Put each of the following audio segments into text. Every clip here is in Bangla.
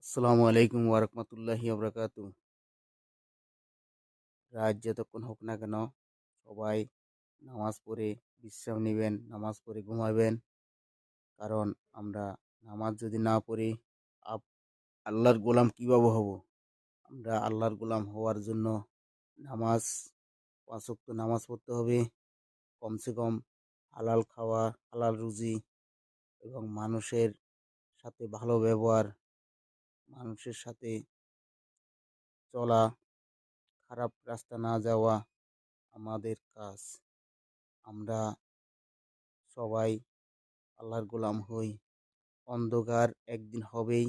আসসালামু আলাইকুম ওয়ারাহমাতুল্লাহি ওয়াবারাকাতু। রাত যতক্ষণ হোক না কেন সবাই নামাজ পড়ে বিশ্রাম নিবেন, নামাজ পড়ে ঘুমাবেন। কারণ আমরা নামাজ যদি না পড়ি আপ আল্লাহর গোলাম কিভাবে হব? আমরা আল্লাহর গোলাম হওয়ার জন্য নামাজ ৫ ওয়াক্ত নামাজ পড়তে হবে। কমসে কম হালাল খাওয়া, হালাল রুজি এবং মানুষের সাথে ভালো ব্যবহার, মানুষের সাথে চলা, খারাপ রাস্তা না যাওয়া আমাদের কাজ। আমরা সবাই আল্লাহর গোলাম হই। অন্ধকার একদিন হবেই,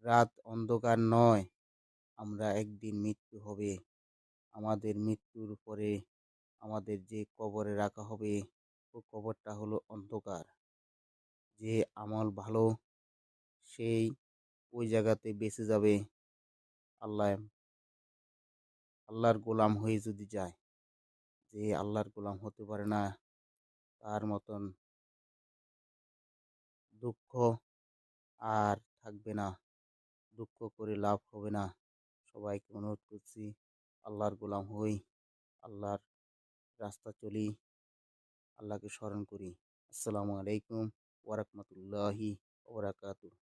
রাত অন্ধকার নয়। আমরা একদিন মৃত্যু হবে। আমাদের মৃত্যুর পরে আমাদের যে কবরে রাখা হবে, ও কবরটা হলো অন্ধকার। যে আমল ভালো সেই ওই জায়গাতে বেঁচে যাবে। আল্লাহ আল্লাহর গোলাম হয়ে যদি যায়, যে আল্লাহর গোলাম হতে পারে না তার মতন দুঃখ আর থাকবে না। দুঃখ করে লাভ হবে না। সবাইকে অনুরোধ করছি আল্লাহর গোলাম হই, আল্লাহর রাস্তা চলি, আল্লাহকে স্মরণ করি। আসসালামু আলাইকুম ওয়া রাহমাতুল্লাহি ওয়া বারাকাতুহু।